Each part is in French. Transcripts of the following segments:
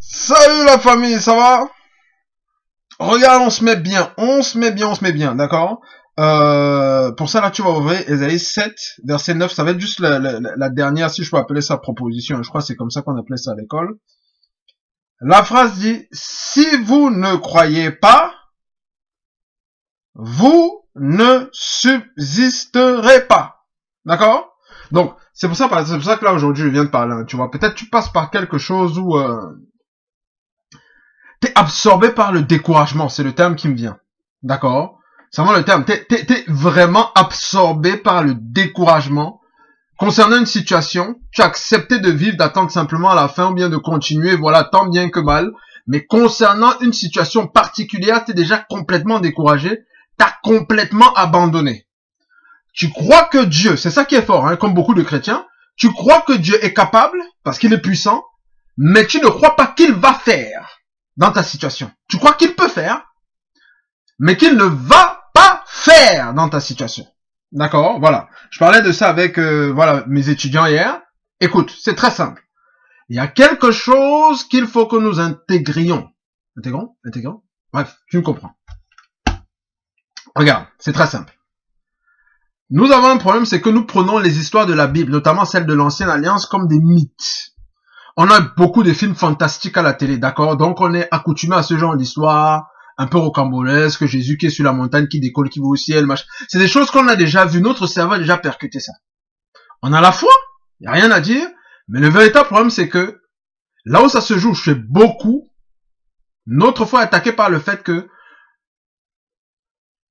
Salut la famille, ça va? Regarde, on se met bien, d'accord? Pour ça, là, tu vas ouvrir Ésaïe 7, verset 9, ça va être juste la dernière, si je peux appeler ça proposition, je crois que c'est comme ça qu'on appelait ça à l'école. La phrase dit, si vous ne croyez pas, vous ne subsisterez pas. D'accord? Donc, c'est pour ça que là, aujourd'hui, je viens de parler, tu vois. Peut-être tu passes par quelque chose où, t'es absorbé par le découragement, c'est le terme qui me vient. D'accord? C'est vraiment le terme. T'es vraiment absorbé par le découragement. Concernant une situation, tu as accepté de vivre, d'attendre simplement à la fin ou bien de continuer, voilà, tant bien que mal. Mais concernant une situation particulière, t'es déjà complètement découragé. T'as complètement abandonné. Tu crois que Dieu, c'est ça qui est fort, hein, comme beaucoup de chrétiens, tu crois que Dieu est capable, parce qu'il est puissant, mais tu ne crois pas qu'il va faire dans ta situation. Tu crois qu'il peut faire, mais qu'il ne va pas faire dans ta situation. D'accord? Voilà. Je parlais de ça avec voilà mes étudiants hier. Écoute, c'est très simple. Il y a quelque chose qu'il faut que nous intégrions. Intégrons? Bref, tu me comprends. Regarde, c'est très simple. Nous avons un problème, c'est que nous prenons les histoires de la Bible, notamment celles de l'Ancienne Alliance, comme des mythes. On a beaucoup de films fantastiques à la télé, d'accord? Donc on est accoutumé à ce genre d'histoire, un peu rocambolesque, Jésus qui est sur la montagne, qui décolle, qui va au ciel, machin. C'est des choses qu'on a déjà vues, notre cerveau a déjà percuté ça. On a la foi, il n'y a rien à dire, mais le véritable problème c'est que, là où ça se joue chez beaucoup, notre foi est attaquée par le fait que,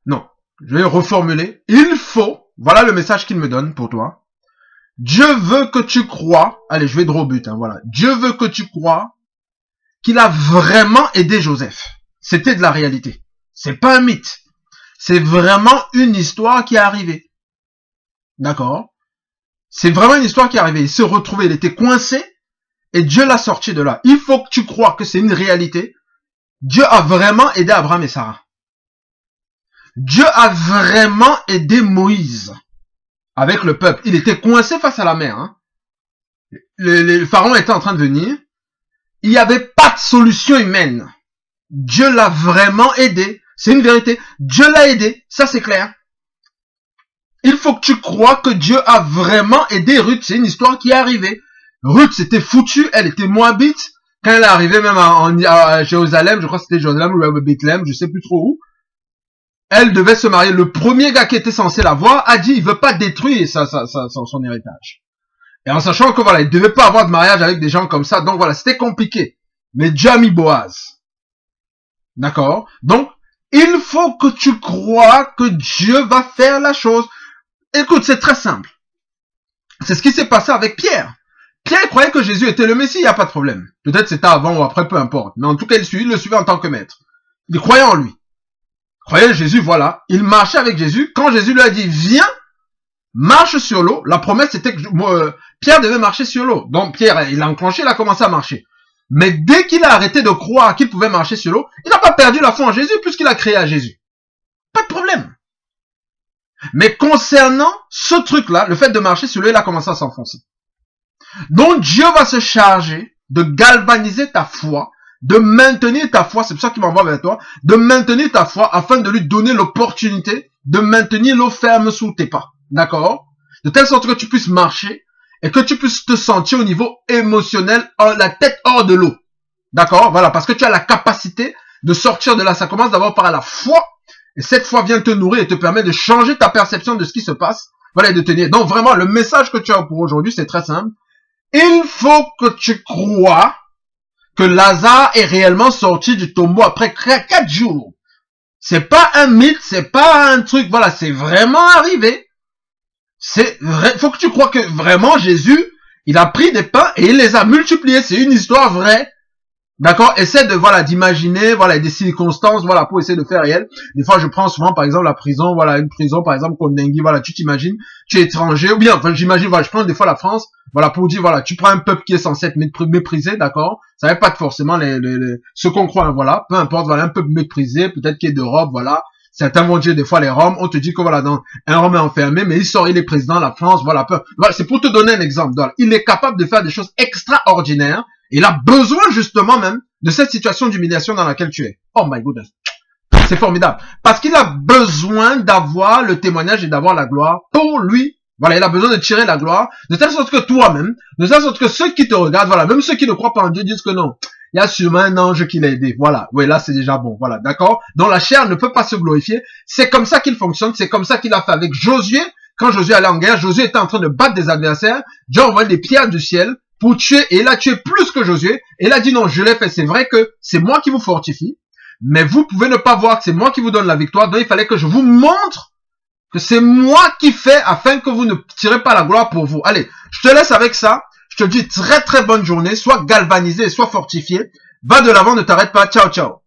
non, je vais reformuler, il faut, voilà le message qu'il me donne pour toi, Dieu veut que tu crois, allez, je vais droit au but, hein, voilà. Dieu veut que tu crois qu'il a vraiment aidé Joseph. C'était de la réalité. C'est pas un mythe. C'est vraiment une histoire qui est arrivée. D'accord? C'est vraiment une histoire qui est arrivée. Il s'est retrouvé, il était coincé, et Dieu l'a sorti de là. Il faut que tu crois que c'est une réalité. Dieu a vraiment aidé Abraham et Sarah. Dieu a vraiment aidé Moïse. Avec le peuple. Il était coincé face à la mer. Hein. Le pharaon était en train de venir. Il n'y avait pas de solution humaine. Dieu l'a vraiment aidé. C'est une vérité. Dieu l'a aidé. Ça, c'est clair. Il faut que tu crois que Dieu a vraiment aidé Ruth. C'est une histoire qui est arrivée. Ruth, c'était foutu. Elle était moabite. Quand elle est arrivée même à Jérusalem, je crois que c'était Jérusalem ou à Bethléem, je sais plus trop où. Elle devait se marier. Le premier gars qui était censé la voir a dit il veut pas détruire son héritage. Et en sachant que voilà, il devait pas avoir de mariage avec des gens comme ça. Donc voilà, c'était compliqué. Mais Dieu a mis Boaz. D'accord? Donc, il faut que tu crois que Dieu va faire la chose. Écoute, c'est très simple. C'est ce qui s'est passé avec Pierre. Pierre croyait que Jésus était le Messie, il n'y a pas de problème. Peut-être c'était avant ou après, peu importe. Mais en tout cas, il le suivait en tant que maître. Il croyait en lui. Croyez Jésus, voilà. Il marchait avec Jésus. Quand Jésus lui a dit, viens, marche sur l'eau. La promesse c'était que Pierre devait marcher sur l'eau. Donc Pierre, il a enclenché, il a commencé à marcher. Mais dès qu'il a arrêté de croire qu'il pouvait marcher sur l'eau, il n'a pas perdu la foi en Jésus puisqu'il a créé à Jésus. Pas de problème. Mais concernant ce truc-là, le fait de marcher sur l'eau, il a commencé à s'enfoncer. Donc Dieu va se charger de galvaniser ta foi, de maintenir ta foi, c'est pour ça qu'il m'envoie vers toi, de maintenir ta foi afin de lui donner l'opportunité de maintenir l'eau ferme sous tes pas. D'accord? De telle sorte que tu puisses marcher et que tu puisses te sentir au niveau émotionnel, la tête hors de l'eau. D'accord? Voilà, parce que tu as la capacité de sortir de là. Ça commence d'abord par la foi et cette foi vient te nourrir et te permet de changer ta perception de ce qui se passe. Voilà, et de tenir. Donc vraiment, le message que tu as pour aujourd'hui, c'est très simple. Il faut que tu crois que Lazare est réellement sorti du tombeau après 4 jours. C'est pas un mythe, c'est pas un truc, voilà, c'est vraiment arrivé. C'est vrai, faut que tu crois que vraiment Jésus, il a pris des pains et il les a multipliés, c'est une histoire vraie. D'accord? Essaie de, voilà, d'imaginer, voilà, des circonstances, voilà, pour essayer de faire réel. Des fois, je prends souvent, par exemple, la prison, voilà, une prison, par exemple, Kondengui, voilà, tu t'imagines, tu es étranger, ou bien, enfin, j'imagine, voilà, je prends des fois la France, voilà, pour dire, voilà, tu prends un peuple qui est censé être méprisé, d'accord? Ça va pas être forcément ce qu'on croit, hein, voilà, peu importe, voilà, un peuple méprisé, peut-être qui est d'Europe, voilà. Certains vont dire des fois les Roms, on te dit que voilà, un Rome est enfermé, mais il est président de la France, voilà, voilà, c'est pour te donner un exemple. Donc, il est capable de faire des choses extraordinaires. Il a besoin justement même de cette situation d'humiliation dans laquelle tu es. Oh my goodness. C'est formidable. Parce qu'il a besoin d'avoir le témoignage et d'avoir la gloire pour lui. Voilà, il a besoin de tirer la gloire, de telle sorte que toi-même, de telle sorte que ceux qui te regardent, voilà, même ceux qui ne croient pas en Dieu disent que non. Il y a sûrement un ange qui l'a aidé. Voilà. Oui, là, c'est déjà bon. Voilà. D'accord? Donc, la chair ne peut pas se glorifier. C'est comme ça qu'il fonctionne. C'est comme ça qu'il a fait avec Josué. Quand Josué allait en guerre, Josué était en train de battre des adversaires. Dieu envoyait des pierres du ciel pour tuer. Et il a tué plus que Josué. Et il a dit non, je l'ai fait. C'est vrai que c'est moi qui vous fortifie. Mais vous pouvez ne pas voir que c'est moi qui vous donne la victoire. Donc, il fallait que je vous montre que c'est moi qui fais afin que vous ne tirez pas la gloire pour vous. Allez, je te laisse avec ça. Je te dis très très bonne journée. Sois galvanisé, sois fortifié. Va de l'avant, ne t'arrête pas. Ciao, ciao.